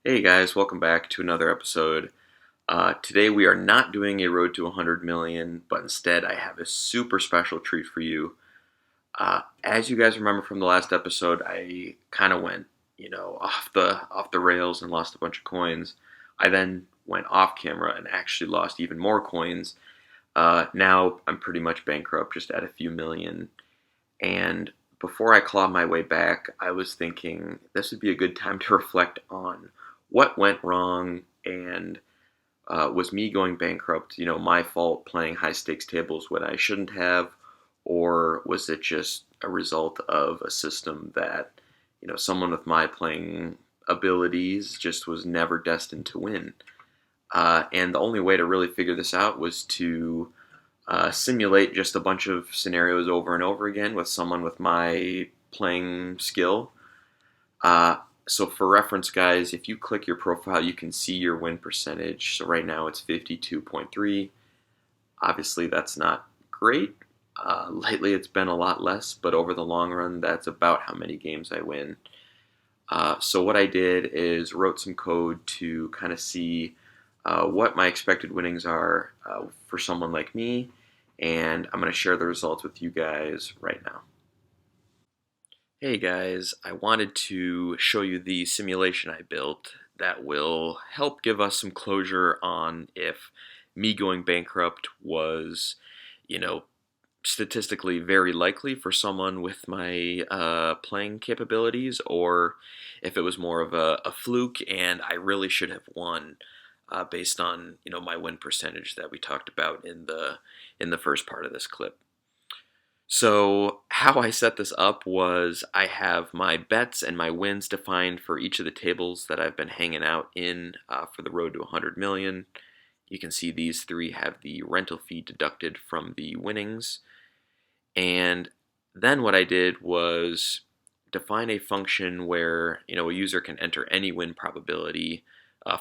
Hey guys, welcome back to another episode. Today we are not doing a road to 100 million, but instead I have a super special treat for you. As you guys remember from the last episode, I kind of went, off the rails and lost a bunch of coins. I then went off camera and actually lost even more coins. Now I'm pretty much bankrupt, just at a few million. And before I claw my way back, I was thinking this would be a good time to reflect on what went wrong and was me going bankrupt, my fault playing high stakes tables when I shouldn't have, or was it just a result of a system that, someone with my playing abilities just was never destined to win? And the only way to really figure this out was to simulate just a bunch of scenarios over and over again with someone with my playing skill. So for reference, guys, if you click your profile, you can see your win percentage. So right now it's 52.3. Obviously, that's not great. Lately, it's been a lot less, but over the long run, that's about how many games I win. So what I did is wrote some code to kind of see what my expected winnings are for someone like me, and I'm going to share the results with you guys right now. Hey guys, I wanted to show you the simulation I built that will help give us some closure on if me going bankrupt was, you know, statistically very likely for someone with my playing capabilities, or if it was more of a fluke and I really should have won based on my win percentage that we talked about in the first part of this clip. So how I set this up was I have my bets and my wins defined for each of the tables that I've been hanging out in for the road to 100 million. You can see these three have the rental fee deducted from the winnings. And then what I did was define a function where a user can enter any win probability.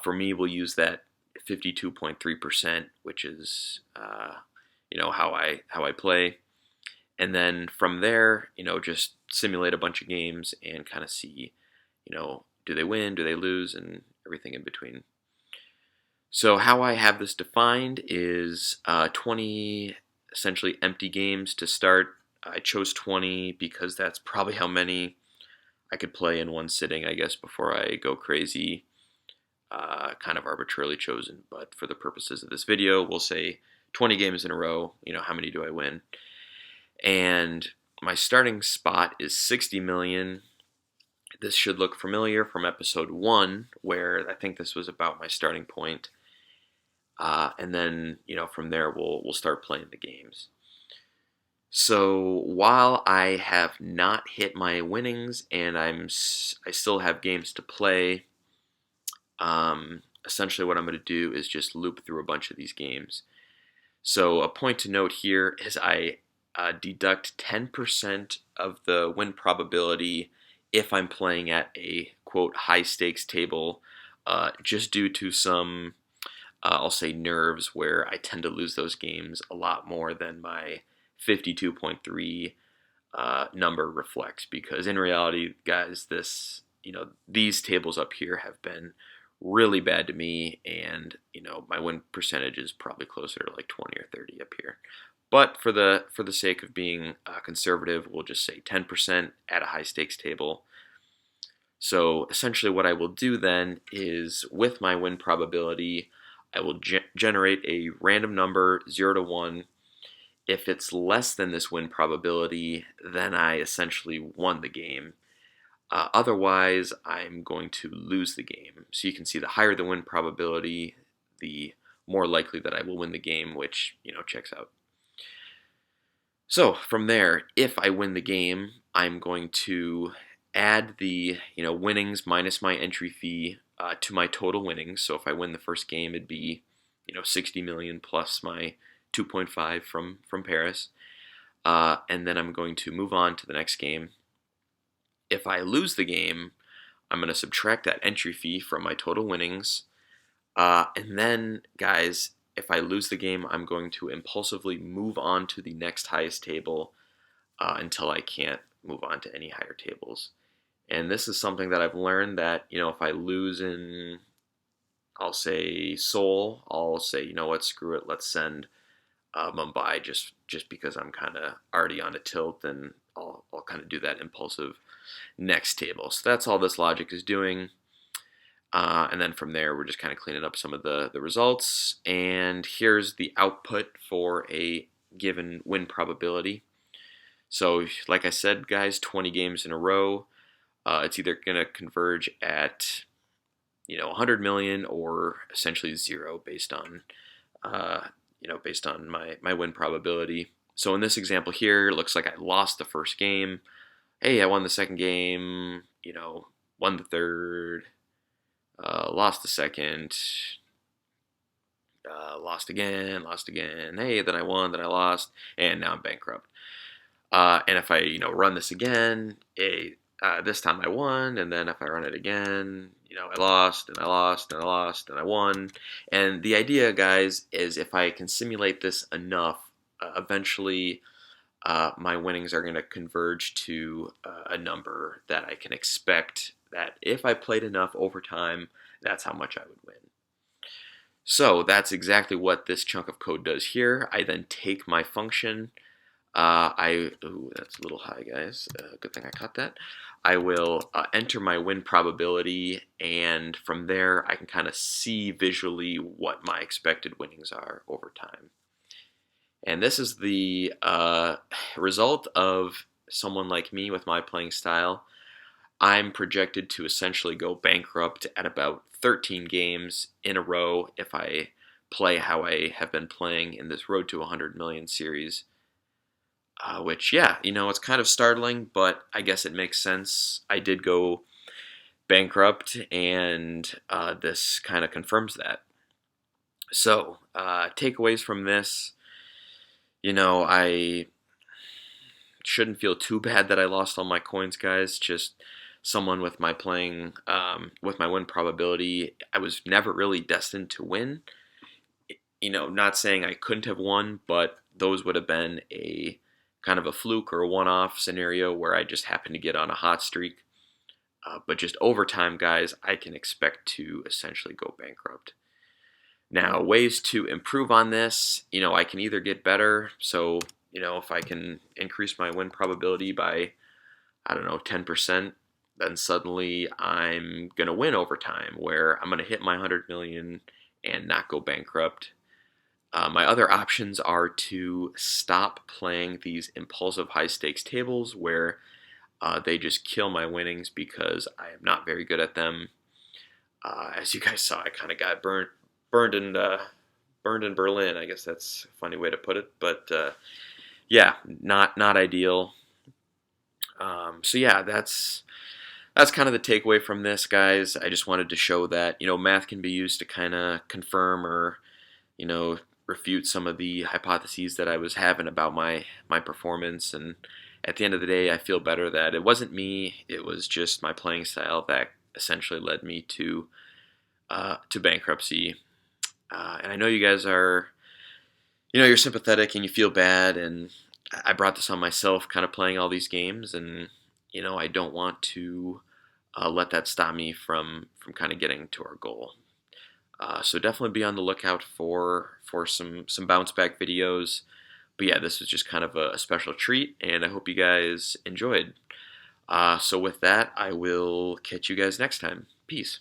For me, we'll use that 52.3%, which is how I play. And then from there, just simulate a bunch of games and kind of see, do they win, do they lose, and everything in between. So how I have this defined is 20 essentially empty games to start. I chose 20 because that's probably how many I could play in one sitting, I guess, before I go crazy. Kind of arbitrarily chosen, but for the purposes of this video, we'll say 20 games in a row. How many do I win? And my starting spot is 60 million. This should look familiar from episode 1, where I think this was about my starting point. And then, from there we'll start playing the games. So while I have not hit my winnings and I still have games to play, essentially what I'm going to do is just loop through a bunch of these games. So a point to note here is I deduct 10% of the win probability if I'm playing at a, quote, high stakes table, just due to some, I'll say, nerves where I tend to lose those games a lot more than my 52.3 number reflects. Because in reality, guys, these tables up here have been really bad to me, and my win percentage is probably closer to like 20 or 30 up here. But for the sake of being conservative, we'll just say 10% at a high stakes table. So essentially what I will do then is, with my win probability, I will generate a random number 0 to 1. If it's less than this win probability, then I essentially won the game. Otherwise, I'm going to lose the game. So you can see the higher the win probability, the more likely that I will win the game, which, checks out. So from there, if I win the game, I'm going to add the winnings minus my entry fee to my total winnings. So if I win the first game, it'd be 60 million plus my 2.5 from Paris, and then I'm going to move on to the next game. If I lose the game, I'm going to subtract that entry fee from my total winnings, and then, guys, if I lose the game, I'm going to impulsively move on to the next highest table until I can't move on to any higher tables. And this is something that I've learned that, if I lose in, I'll say Seoul, I'll say, you know what, screw it, let's send Mumbai just because I'm kind of already on a tilt, and I'll kind of do that impulsive next table. So that's all this logic is doing. And then from there, we're just kind of cleaning up some of the results. And here's the output for a given win probability. So, like I said, guys, 20 games in a row. It's either going to converge at 100 million or essentially zero uh, based on my win probability. So in this example here, it looks like I lost the first game. Hey, I won the second game. Won the third. Lost the second. Lost again. Lost again. Hey, then I won. Then I lost, and now I'm bankrupt. And if I run this again, this time I won, and then if I run it again, I lost, and I lost, and I lost, and I won. And the idea, guys, is if I can simulate this enough, eventually my winnings are going to converge to a number that I can expect that if I played enough over time, that's how much I would win. So that's exactly what this chunk of code does here. I then take my function. Ooh, that's a little high, guys. Good thing I caught that. I will enter my win probability, and from there I can kind of see visually what my expected winnings are over time. And this is the result of someone like me with my playing style. I'm projected to essentially go bankrupt at about 13 games in a row if I play how I have been playing in this Road to 100 Million series. Which, yeah, it's kind of startling, but I guess it makes sense. I did go bankrupt, and this kind of confirms that. So, takeaways from this, I shouldn't feel too bad that I lost all my coins, guys. Just someone with my with my win probability, I was never really destined to win. Not saying I couldn't have won, but those would have been a kind of a fluke or a one-off scenario where I just happened to get on a hot streak. But just over time, guys, I can expect to essentially go bankrupt. Now, ways to improve on this, I can either get better. So, if I can increase my win probability by, I don't know, 10%, then suddenly I'm going to win over time, where I'm going to hit my 100 million and not go bankrupt. My other options are to stop playing these impulsive high stakes tables where they just kill my winnings because I am not very good at them. As you guys saw, I kind of got burned in Berlin. I guess that's a funny way to put it, but yeah, not ideal. So yeah, that's kind of the takeaway from this, guys. I just wanted to show that math can be used to kind of confirm or refute some of the hypotheses that I was having about my performance. And at the end of the day, I feel better that it wasn't me. It was just my playing style that essentially led me to bankruptcy. And I know you guys are, you're sympathetic and you feel bad. And I brought this on myself, kind of playing all these games, and I don't want to let that stop me from kind of getting to our goal. So definitely be on the lookout for some bounce back videos. But yeah, this was just kind of a special treat, and I hope you guys enjoyed. So with that, I will catch you guys next time. Peace.